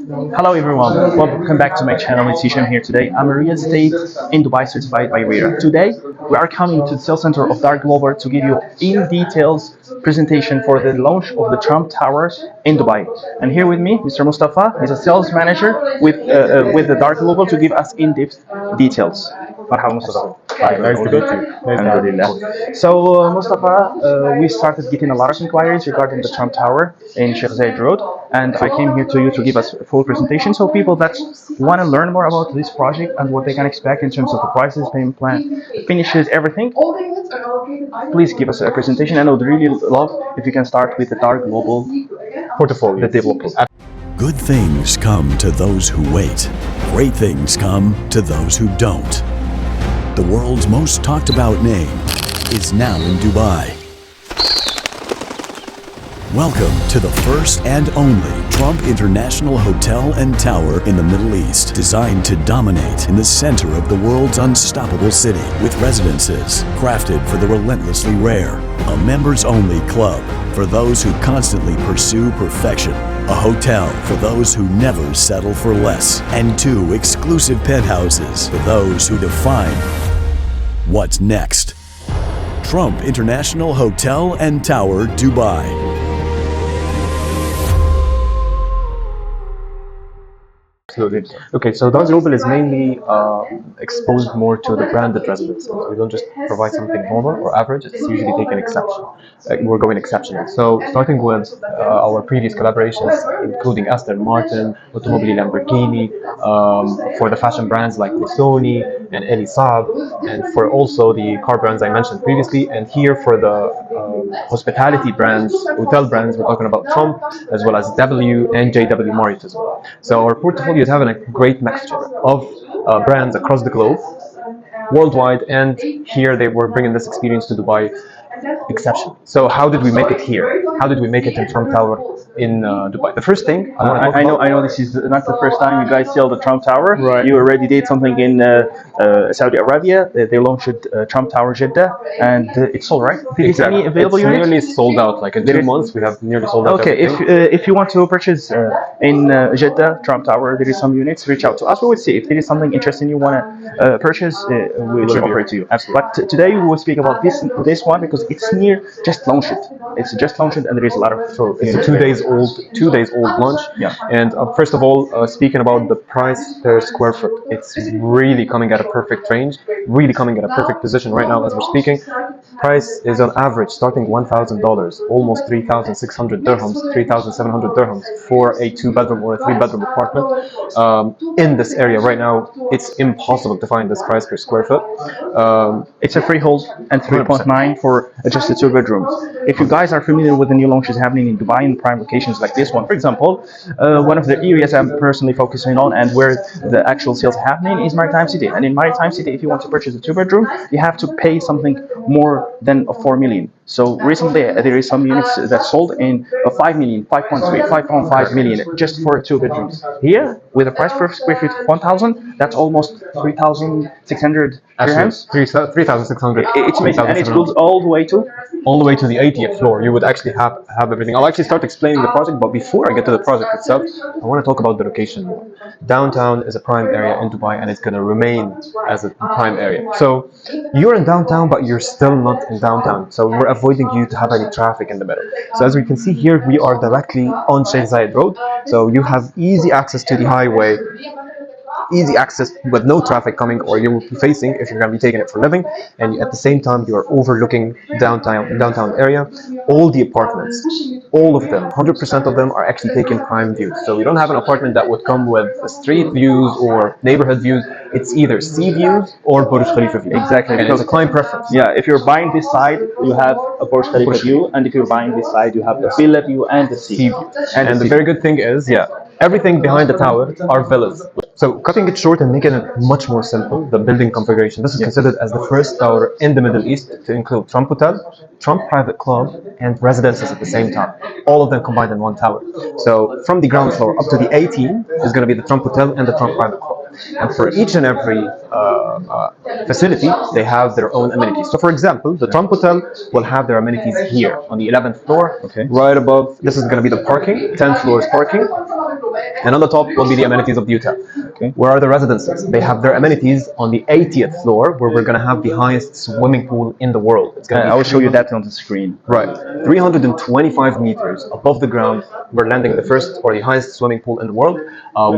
Hello everyone, welcome back to my channel. It's Hisham here today. I'm a real estate in Dubai certified by RERA. Today we are coming to the sales center of Dar Global to give you in details presentation for the launch of the Trump Tower in Dubai. And here with me, Mr. Mustafa, he's a sales manager with the Dar Global to give us in-depth details. Marhaba Mustafa. Hi, nice to meet you. Nice to meet Alhamdulillah. So Mustafa, we started getting a lot of inquiries regarding the Trump Tower in Sheikh Zayed Road, and I came here to you to give us a full presentation so people that want to learn more about this project and what they can expect in terms of the prices, payment plan, finishes, everything. Please give us a presentation, and I would really love if you can start with the Dar Global portfolio. the developer. Good things come to those who wait. Great things come to those who don't. The world's most talked about name is now in Dubai. Welcome to the first and only Trump International Hotel and Tower in the Middle East, designed to dominate in the center of the world's unstoppable city, with residences crafted for the relentlessly rare, a members-only club for those who constantly pursue perfection, a hotel for those who never settle for less, and 2 exclusive penthouses for those who define what's next. Trump International Hotel and Tower, Dubai. Absolutely. Okay, so Dar Global is mainly exposed more to the branded residences. We don't just provide something normal or average, it's usually taken exception. We're going exceptional. So starting with our previous collaborations, including Aston Martin, Automobili Lamborghini, for the fashion brands like Missoni and Eli Saab, and for also the car brands I mentioned previously, and here for the hospitality brands, hotel brands, we're talking about Trump, as well as W and JW Marriott as well. So our portfolio is having a great mixture of brands across the globe, worldwide, and here they were bringing this experience to Dubai exception. So how did we make it here? How did we make it in Trump Tower in Dubai? The first thing I know this is not the first time you guys sell the Trump Tower. Right. You already did something in Saudi Arabia. They launched Trump Tower Jeddah, and it's all right. Is there any available it's units? nearly sold out. Like in 2 months, we have nearly sold out. Okay, everything. if you want to purchase in Jeddah Trump Tower, there is some units. Reach out to us. We will see if there is something interesting you want to purchase. We will offer it to you. Absolutely. But today we will speak about this one because it's near just launched. It's just launched, and there is a lot of. So it's a 2 days old launch. Yeah. And first of all, speaking about the price per square foot, it's really coming at a perfect range, really coming at a perfect position right now as we're speaking. Price is on average starting $1,000, almost 3,600 dirhams, 3,700 dirhams for a 2-bedroom or a 3-bedroom apartment. In this area right now, it's impossible to find this price per square foot. It's a freehold and 3.9 for just the 2 bedrooms. If you guys are familiar with the new launches happening in Dubai in prime locations like this one, for example, one of the areas I'm personally focusing on and where the actual sales are happening is Maritime City. And in Maritime City, if you want to purchase a 2-bedroom, you have to pay something more than 4 million. So recently there is some units that sold in 5 million, 5.3, 5.5 million just for 2 bedrooms. Here, with a price per square feet of 1,000, that's almost 3,600 dirhams. 3,600. It's amazing, and it goes all the way to the 80th floor. You would actually have everything. I'll actually start explaining the project, but before I get to the project itself, I want to talk about the location more. Downtown is a prime area in Dubai, and it's going to remain as a prime area. So you're in downtown, but you're still not in downtown. So we're avoiding you to have any traffic in the middle. So as we can see here, we are directly on Sheikh Zayed Road. So you have easy access to the highway, easy access with no traffic coming or you will be facing if you're going to be taking it for living, and at the same time you are overlooking downtown area. All the apartments, all of them, 100% of them are actually taking prime views. So we don't have an apartment that would come with street views or neighborhood views. It's either sea views or Burj Khalifa view. Exactly, and because it's a client preference. Yeah, if you're buying this side, you have a Burj Khalifa view, and if you're buying this side, you have the villa view and the sea view. And the very good thing is, everything behind the tower are villas. So cutting it short and making it much more simple, the building configuration. This is considered as the first tower in the Middle East to include Trump Hotel, Trump Private Club, and residences at the same time. All of them combined in one tower. So from the ground floor up to the 18 is going to be the Trump Hotel and the Trump Private Club. And for each and every facility, they have their own amenities. So for example, the Trump Hotel will have their amenities here on the 11th floor, right above. This is going to be the parking, 10 floors parking. And on the top will be the amenities of the hotel. Okay. Where are the residences? They have their amenities on the 80th floor, where we're going to have the highest swimming pool in the world. It's going to be I will show you that on the screen. Right, 325 meters above the ground. We're landing the first or the highest swimming pool in the world,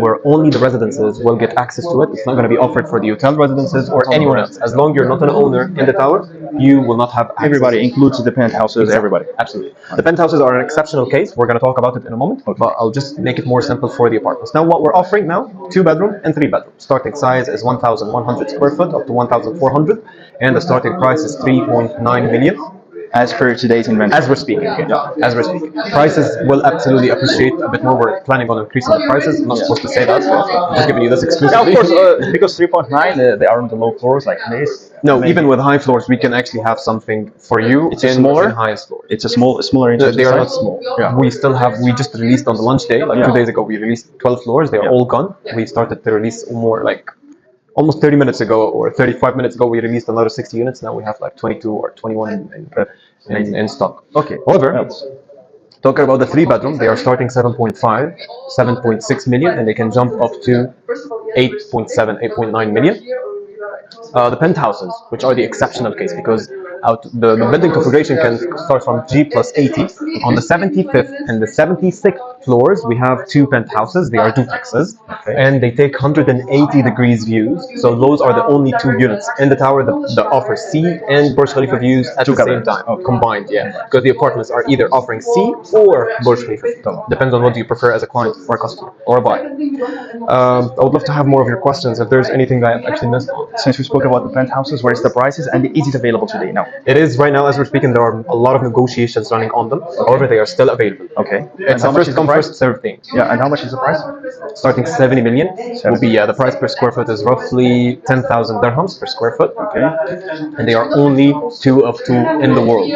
where only the residences will get access to it. It's not going to be offered for the hotel residences or anyone else. As long as you're not an owner in the tower, you will not have access. Everybody includes the penthouses. Exactly. Everybody. Absolutely. The penthouses are an exceptional case. We're going to talk about it in a moment, but I'll just make it more simple for the apartments. Now, what we're offering now, 2-bedroom and 3-bedroom. Starting size is 1,100 square foot up to 1,400, and the starting price is 3.9 million. As per today's inventory. As we're speaking, as we're speaking. Prices will absolutely appreciate a bit more. We're planning on increasing the prices. I'm not supposed to say that, so I'm just giving you this exclusively. Yeah, of course, because 3.9, they are on the low floors like this. No, even with high floors, we can actually have something for you. It's smaller. In highest floor. It's a smaller. In They are not size. small. Yeah. We just released on the launch day, like 2 days ago, we released 12 floors. They are all gone. We started to release more like almost 30 minutes ago or 35 minutes ago. We released another 60 units. Now we have like 22 or 21 in stock. Okay. However, talking about the 3-bedroom, they are starting 7.5, 7.6 million, and they can jump up to 8.7, 8.9 million. The penthouses, which are the exceptional case, because the building configuration can start from G plus 80. On the 75th and the 76th floors, we have 2 penthouses. They are duplexes, and they take 180 degrees views. So those are the only 2 units in the tower that offer sea and Burj Khalifa views at the same time, combined. Yeah, because the apartments are either offering sea or Burj Khalifa. Depends on what you prefer as a client or a customer or a buyer. I would love to have more of your questions if there's anything that I've actually missed. Since we spoke about the penthouses, where's the prices and is it available today now? It is right now, as we're speaking. There are a lot of negotiations running on them. However, they are still available. Okay. It's a first come, first served thing. Yeah, and how much is the price? Starting 70 million will be, the price per square foot is roughly 10,000 dirhams per square foot. Okay. And they are only 2 of 2 in the world.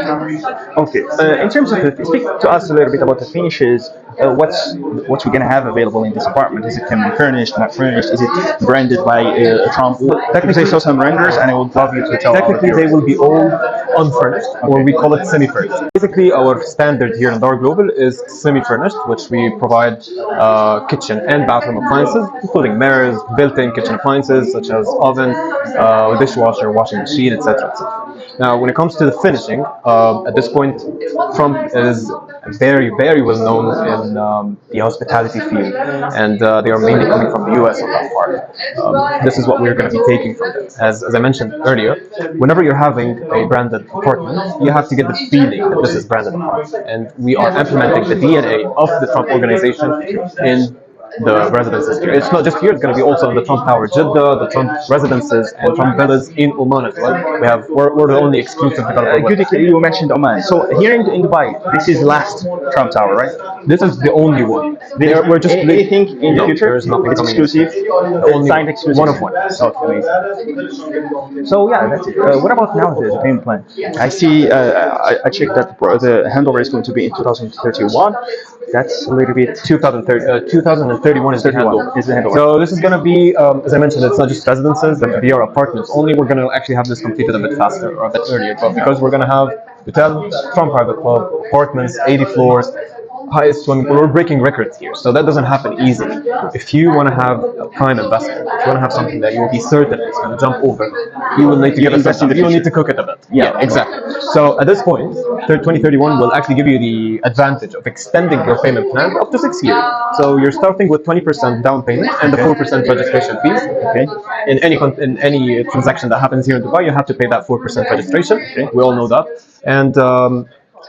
Okay. In terms of speak to us a little bit about the finishes. What's we're gonna have available in this apartment? Is it can be furnished, not furnished? Is it branded by Trump? Technically, I saw some renders, and I would love you to tell. Technically, they will be all unfurnished, or we call it semi-furnished. Basically, our standard here in Dar Global is semi-furnished, which we provide kitchen and bathroom appliances, including mirrors, built-in kitchen appliances such as oven, dishwasher, washing machine, etc., etc. Now, when it comes to the finishing, at this point, Trump is very, very well known in the hospitality field, and they are mainly coming from the US on that part. This is what we're going to be taking from them. As I mentioned earlier, whenever you're having a branded apartment, you have to get the feeling that this is branded apartment, and we are implementing the DNA of the Trump organization in the residences here. It's not just here; it's going to be also in the Trump Tower Jeddah, the Trump residences, and Trump villas in Oman as well. We're the only exclusive developer. Good, you mentioned Oman. So here in Dubai, this is last Trump Tower, right? This is the only one. We're just anything in the future. There's nothing it's coming exclusive. Only signed exclusive. one of one. Okay, amazing. So yeah, that's it. What about now the payment plan? I see. I checked that the handover is going to be in 2031. That's a little bit 2031 is the handover. So this is going to be, as I mentioned, it's not just residences, but they are apartments only. We're going to actually have this completed a bit faster or a bit earlier, but because we're going to have hotel, Trump private club, apartments, 80 floors, highest swimming pool. We're breaking records here, so that doesn't happen easily. If you want to have a prime investment, if you want to have something that you will be certain it's going to jump over, you will need to give it some. You will need to cook it a bit. Yeah, exactly. So at this point, 2031 will actually give you the advantage of extending your payment plan up to 6 years. So you're starting with 20% down payment and the 4% registration fees. Okay. In any transaction that happens here in Dubai, you have to pay that 4% registration. Okay. We all know that. And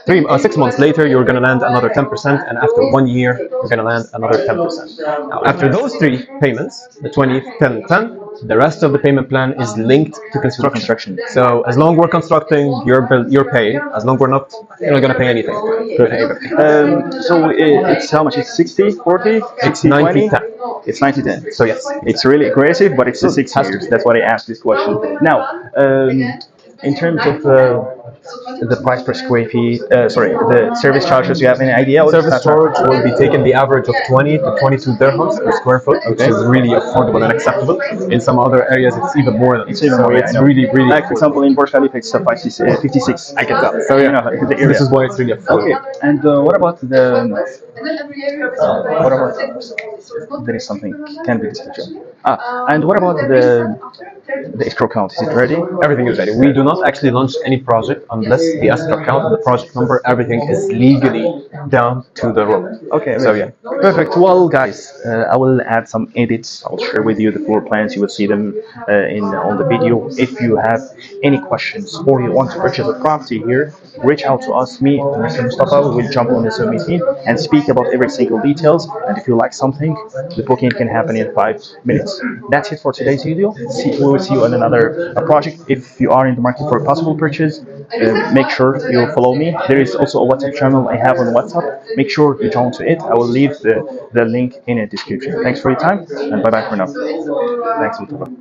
6 months later, you're going to land another 10%, and after 1 year, you're going to land another 10%. Now, after those 3 payments, the 20, 10, 10, the rest of the payment plan is linked to construction. So as long as we're constructing, you're paying. As long as we're not, you're not going to pay anything. So it's how much? It's 60, 40, 60, 20? It's 90-10. So yes, it's really aggressive, but it's 6 years. That's why I asked this question. Now, in terms of the price per square feet? Sorry, the service charges. You have any idea? Or Service charge will be taking the average of 20 to 22 dirhams per square foot, which is really affordable and acceptable. In some other areas, it's even more than It's even more. it's really, really like, for example, in Burj Khalifa, it's 56. I get that. So yeah, the area. this is why it's really affordable. Okay, and what about the? What about? There is something can be discussed. And what about the escrow count? Is it ready? Everything is ready. We do not actually launch any project unless the escrow account and the project number, everything is legally down to the road. Okay. So yeah. Perfect. Well, guys, I will add some edits. I'll share with you the floor plans. You will see them in on the video. If you have any questions or you want to purchase a property here, reach out to us. Me, Mr. Mustafa, will jump on the Zoom meeting and speak about every single details. And if you like something, the booking can happen in 5 minutes. That's it for today's video. We will see you on another project. If you are in the market for a possible purchase, make sure you follow me. There is also a WhatsApp channel I have on WhatsApp. Make sure you join to it. I will leave the link in the description. Thanks for your time, and bye bye for now. Thanks, Mustafa.